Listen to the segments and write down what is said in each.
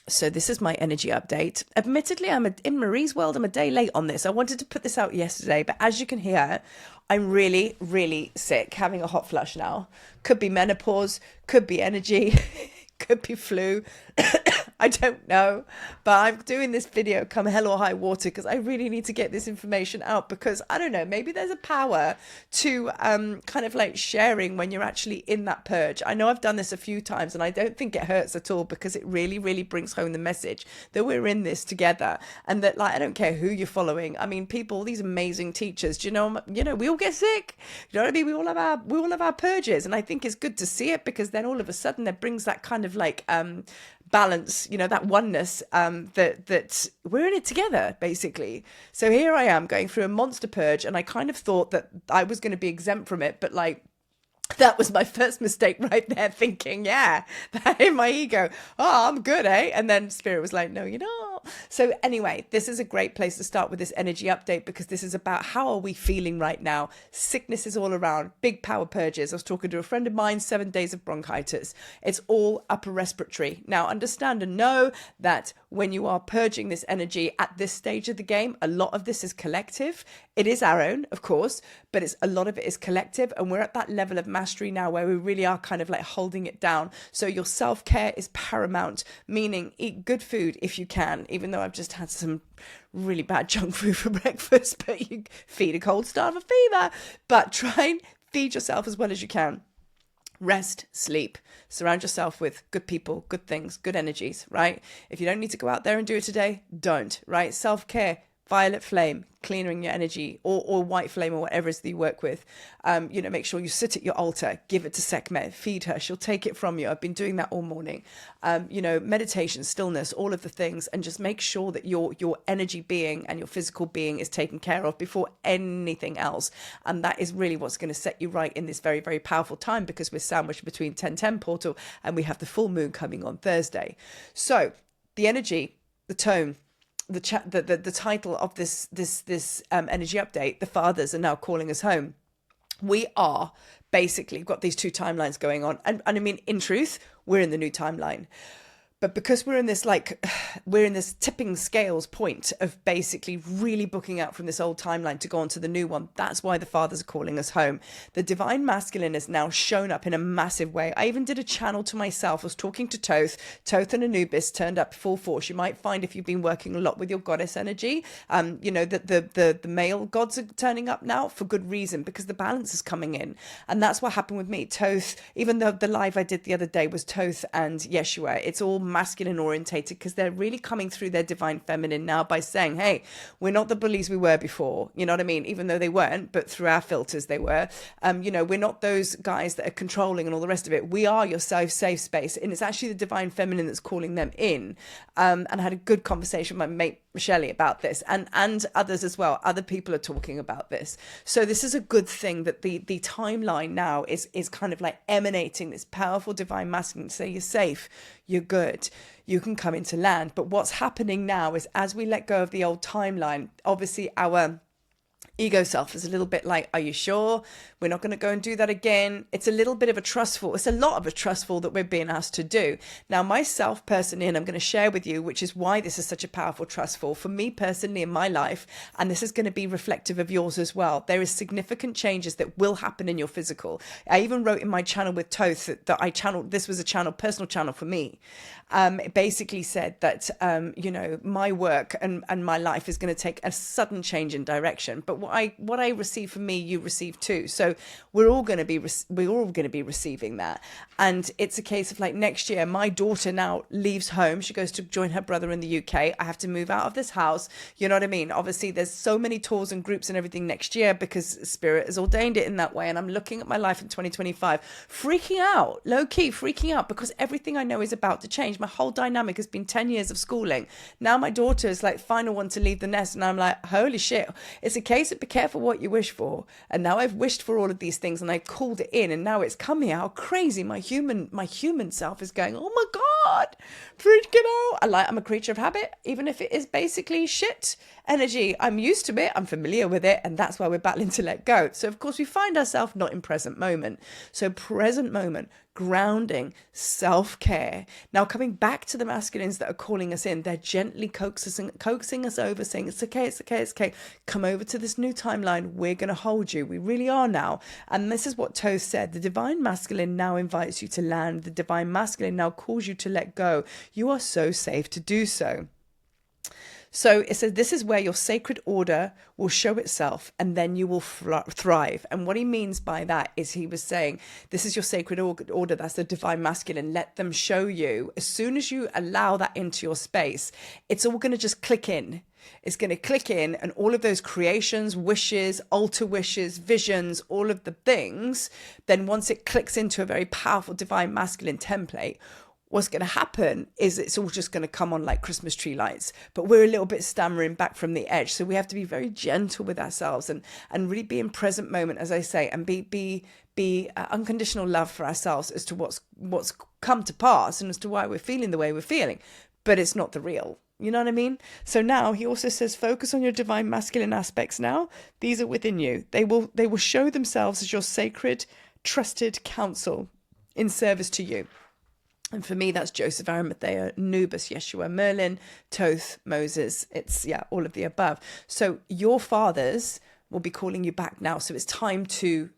So this is my energy update. Admittedly, in Marie's world, I'm a day late on this. I wanted to put this out yesterday, but as you can hear, I'm really, really sick, having a hot flush now. Could be menopause, could be energy, could be flu. I don't know, but I'm doing this video come hell or high water because I really need to get this information out, because I don't know, maybe there's a power to kind of like sharing when you're actually in that purge. I know I've done this a few times and I don't think it hurts at all, because it really, really brings home the message that we're in this together, and that, like, I don't care who you're following. I mean, people, these amazing teachers, do you know, we all get sick. You know what I mean? We all have our purges, and I think it's good to see it, because then all of a sudden that brings that kind of like balance, that oneness, that we're in it together, basically. So here I am going through a monster purge, and I kind of thought that I was going to be exempt from it, but like, that was my first mistake right there, thinking, yeah, that in my ego, oh, I'm good, eh? And then Spirit was like, no, you're not. So anyway, this is a great place to start with this energy update, because this is about how are we feeling right now. Sickness is all around, big power purges. I was talking to a friend of mine, 7 days of bronchitis. It's all upper respiratory. Now, understand and know that when you are purging this energy at this stage of the game, a lot of this is collective. It is our own, of course, but a lot of it is collective, and we're at that level of mastery now where we really are kind of like holding it down. So your self-care is paramount, meaning eat good food if you can, even though I've just had some really bad junk food for breakfast, but you feed a cold, starve a fever. But try and feed yourself as well as you can. Rest, sleep, surround yourself with good people, good things, good energies, right? If you don't need to go out there and do it today, don't, right? Self-care, violet flame, clearing your energy, or white flame, or whatever it is that you work with. Make sure you sit at your altar, give it to Sekhmet, feed her, she'll take it from you. I've been doing that all morning. Meditation, stillness, all of the things, and just make sure that your energy being and your physical being is taken care of before anything else. And that is really what's going to set you right in this very, very powerful time, because we're sandwiched between 10-10 portal and we have the full moon coming on Thursday. So the energy, the tone, the title of this energy update, the fathers are now calling us home. We are basically got these two timelines going on, and I mean, in truth, we're in the new timeline. But because we're in this tipping scales point of basically really booking out from this old timeline to go on to the new one, that's why the fathers are calling us home. The divine masculine has now shown up in a massive way. I even did a channel to myself. I was talking to Thoth. Thoth and Anubis turned up full force. You might find, if you've been working a lot with your goddess energy, that the male gods are turning up now for good reason, because the balance is coming in. And that's what happened with me. Thoth, even though the live I did the other day was Thoth and Yeshua, it's all masculine orientated, because they're really coming through their divine feminine now by saying, hey, we're not the bullies we were before, you know what I mean? Even though they weren't, but through our filters they were. We're not those guys that are controlling and all the rest of it. We are your safe space, and it's actually the divine feminine that's calling them in. And I had a good conversation with my mate Michelle about this, and others as well. Other people are talking about this. So this is a good thing, that the timeline now is kind of like emanating this powerful divine masculine to say, you're safe, you're good, you can come into land. But what's happening now is, as we let go of the old timeline, obviously our ego self is a little bit like, are you sure we're not going to go and do that again? It's a little bit of a trustful, it's a lot of a trustful that we're being asked to do. Now, myself personally, and I'm going to share with you, which is why this is such a powerful trustful for me personally in my life, and this is going to be reflective of yours as well. There is significant changes that will happen in your physical. I even wrote in my channel with Thoth that I channeled, this was a personal channel for me. It basically said that, my work and my life is going to take a sudden change in direction. But what I receive from me, you receive too. So we're all going to be receiving that. And it's a case of like, next year, my daughter now leaves home. She goes to join her brother in the UK. I have to move out of this house. You know what I mean? Obviously, there's so many tours and groups and everything next year, because Spirit has ordained it in that way. And I'm looking at my life in 2025, freaking out, low key freaking out, because everything I know is about to change. My whole dynamic has been 10 years of schooling. Now my daughter is like final one to leave the nest, and I'm like, holy shit. It's a case of be careful what you wish for. And now I've wished for all of these things, and I called it in, and now it's coming out crazy. My human self is going, oh my God, freaking out. I'm a creature of habit, even if it is basically shit energy. I'm used to it, I'm familiar with it, and that's why we're battling to let go. So of course we find ourselves not in present moment. So present moment, grounding, self-care. Now, coming back to the masculines that are calling us in, they're gently coaxing us over, saying, it's okay, it's okay, it's okay. Come over to this new timeline. We're going to hold you. We really are now. And this is what Thoth said. The divine masculine now invites you to land. The divine masculine now calls you to let go. You are so safe to do so. So it says this is where your sacred order will show itself, and then you will thrive. And what he means by that is he was saying, this is your sacred order. That's the divine masculine. Let them show you. As soon as you allow that into your space, it's all going to just click in. It's going to click in, and all of those creations, wishes, altar wishes, visions, all of the things, then once it clicks into a very powerful divine masculine template, what's going to happen is it's all just going to come on like Christmas tree lights, but we're a little bit stammering back from the edge. So we have to be very gentle with ourselves and really be in present moment, as I say, and be unconditional love for ourselves as to what's come to pass and as to why we're feeling the way we're feeling, but it's not the real. You know what I mean? So now he also says, focus on your divine masculine aspects now. These are within you. They will show themselves as your sacred, trusted counsel in service to you. And for me, that's Joseph, Arimathea, Nubus, Yeshua, Merlin, Thoth, Moses. It's, all of the above. So your fathers will be calling you back now. So it's time to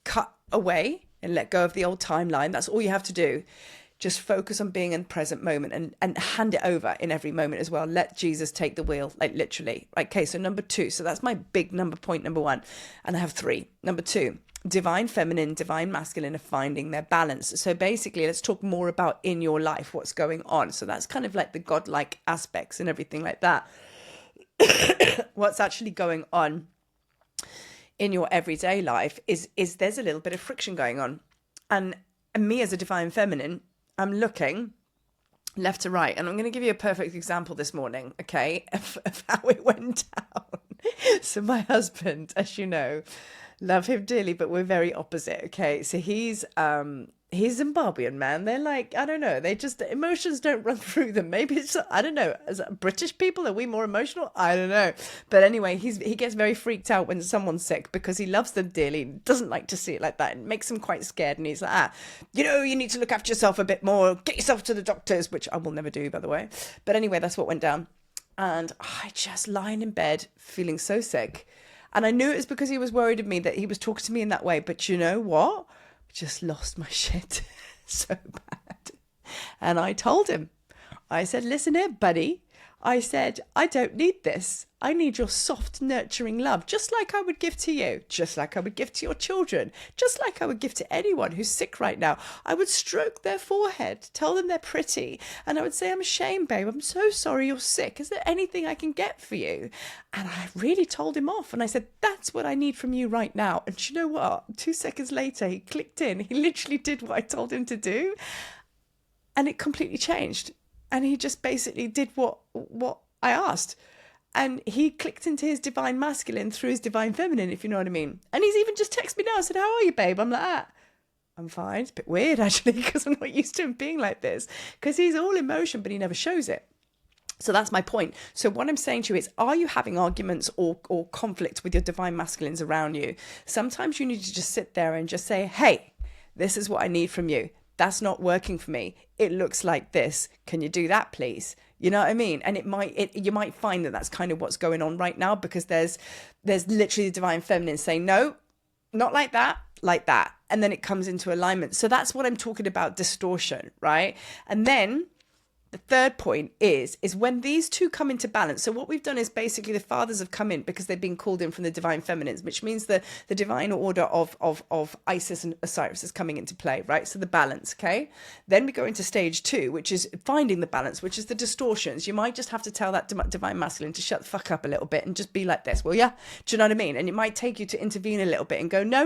cut away and let go of the old timeline. That's all you have to do. Just focus on being in the present moment and hand it over in every moment as well. Let Jesus take the wheel, like literally. Okay, so number 2. So that's my big point number 1. And I have 3. Number 2. Divine feminine, divine masculine are finding their balance. So basically, let's talk more about in your life, what's going on. So that's kind of like the godlike aspects and everything like that. What's actually going on in your everyday life is there's a little bit of friction going on. And me as a divine feminine, I'm looking left to right. And I'm going to give you a perfect example this morning, okay, of how it went down. So my husband, as you know, love him dearly, but we're very opposite. Okay, so he's Zimbabwean, man. They're like, I don't know, they just, emotions don't run through them. Maybe it's, I don't know, as British people, are we more emotional? I don't know. But anyway, he gets very freaked out when someone's sick because he loves them dearly, doesn't like to see it like that. It makes him quite scared, and he's like, you need to look after yourself a bit more, get yourself to the doctors, which I will never do, by the way. But anyway, that's what went down. And I just lying in bed feeling so sick. And I knew it was because he was worried of me, that he was talking to me in that way. But you know what? I just lost my shit so bad. And I told him, I said, listen here, buddy. I said, I don't need this. I need your soft, nurturing love, just like I would give to you, just like I would give to your children, just like I would give to anyone who's sick right now. I would stroke their forehead, tell them they're pretty, and I would say, I'm ashamed, babe. I'm so sorry you're sick. Is there anything I can get for you? And I really told him off, and I said, that's what I need from you right now. And you know what? 2 seconds later, he clicked in. He literally did what I told him to do, and it completely changed. And he just basically did what I asked. And he clicked into his divine masculine through his divine feminine, if you know what I mean. And he's even just texted me now and said, how are you, babe? I'm like, I'm fine. It's a bit weird, actually, because I'm not used to him being like this. Because he's all emotion, but he never shows it. So that's my point. So what I'm saying to you is, are you having arguments or conflict with your divine masculines around you? Sometimes you need to just sit there and just say, hey, this is what I need from you. That's not working for me. It looks like this. Can you do that, please? You know what I mean? And you might find that that's kind of what's going on right now, because there's literally the divine feminine saying, no, not like that, like that. And then it comes into alignment. So that's what I'm talking about, distortion, right? And then the third point is when these two come into balance. So what we've done is basically the fathers have come in because they've been called in from the divine feminines, which means the divine order of Isis and Osiris is coming into play, right? So the balance, okay? Then we go into stage 2, which is finding the balance, which is the distortions. You might just have to tell that divine masculine to shut the fuck up a little bit and just be like this, will ya? Do you know what I mean? And it might take you to intervene a little bit and go, no,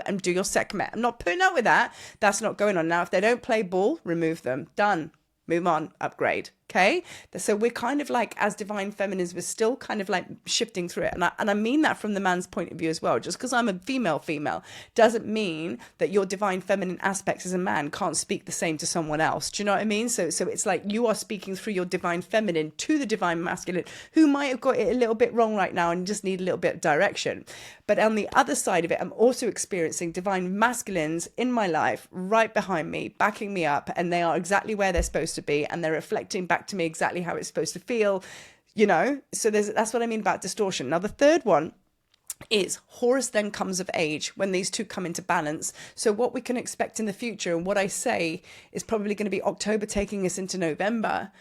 and do your sekhmet. I'm not putting up with that. That's not going on. Now, if they don't play ball, remove them. Done. Move on, upgrade. Okay, so we're kind of like, as divine feminines, we're still kind of like shifting through it. And I mean that from the man's point of view as well. Just because I'm a female doesn't mean that your divine feminine aspects as a man can't speak the same to someone else. Do you know what I mean? So it's like you are speaking through your divine feminine to the divine masculine, who might have got it a little bit wrong right now and just need a little bit of direction. But on the other side of it, I'm also experiencing divine masculines in my life right behind me, backing me up, and they are exactly where they're supposed to be, and they're reflecting back to me exactly how it's supposed to feel, you know. So that's what I mean about distortion. Now the third one is Horus then comes of age, when these two come into balance. So what we can expect in the future, and what I say is probably going to be October taking us into November,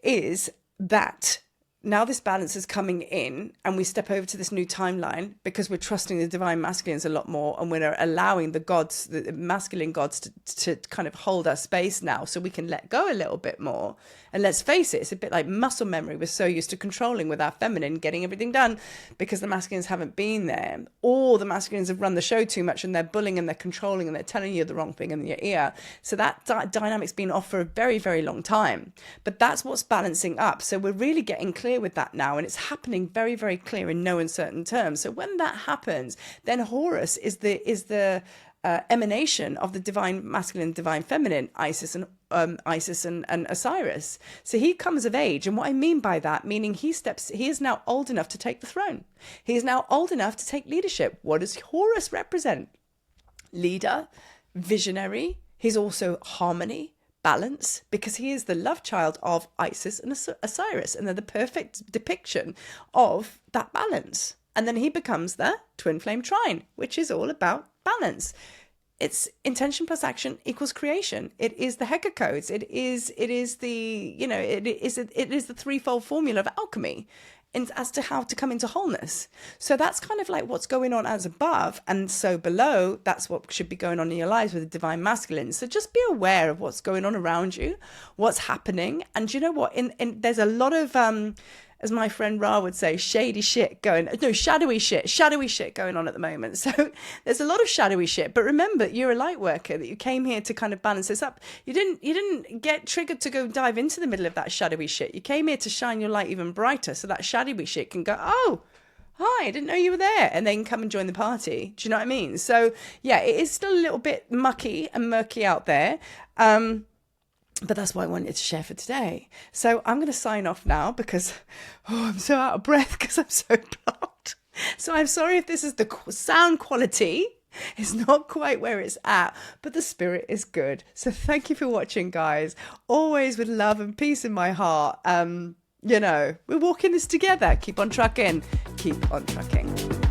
is that now this balance is coming in and we step over to this new timeline, because we're trusting the divine masculines a lot more, and we're allowing the gods, the masculine gods, to kind of hold our space now, so we can let go a little bit more. And let's face it, it's a bit like muscle memory. We're so used to controlling with our feminine, getting everything done, because the masculines haven't been there, or the masculines have run the show too much and they're bullying and they're controlling and they're telling you the wrong thing in your ear. So that dynamic's been off for a very, very long time. But that's what's balancing up. So we're really getting clear with that now, and it's happening very, very clear in no uncertain terms. So when that happens, then Horus is the emanation of the divine masculine, divine feminine, Isis and Osiris. So he comes of age, and what I mean by that, meaning he is now old enough to take the throne. He is now old enough to take leadership. What does Horus represent? Leader, visionary. He's also harmony, balance, because he is the love child of Isis and Osiris, and they're the perfect depiction of that balance. And then he becomes the twin flame trine, which is all about balance. It's intention plus action equals creation. It is the Heca codes. It is the, you know, it is the threefold formula of alchemy, as to how to come into wholeness. So that's kind of like what's going on as above, and so below, that's what should be going on in your lives with the divine masculine. So just be aware of what's going on around you, what's happening. And you know what, there's a lot of as my friend Ra would say, shadowy shit going on at the moment. So there's a lot of shadowy shit. But remember, you're a light worker, that you came here to kind of balance this up. You didn't get triggered to go dive into the middle of that shadowy shit. You came here to shine your light even brighter, so that shadowy shit can go, oh, hi, I didn't know you were there, and then come and join the party. Do you know what I mean? So yeah, it is still a little bit mucky and murky out there. But that's what I wanted to share for today. So I'm going to sign off now, because I'm so out of breath because I'm so blocked. So I'm sorry if this is the sound quality. It's not quite where it's at, but the spirit is good. So thank you for watching, guys. Always with love and peace in my heart. You know, we're walking this together. Keep on trucking. Keep on trucking.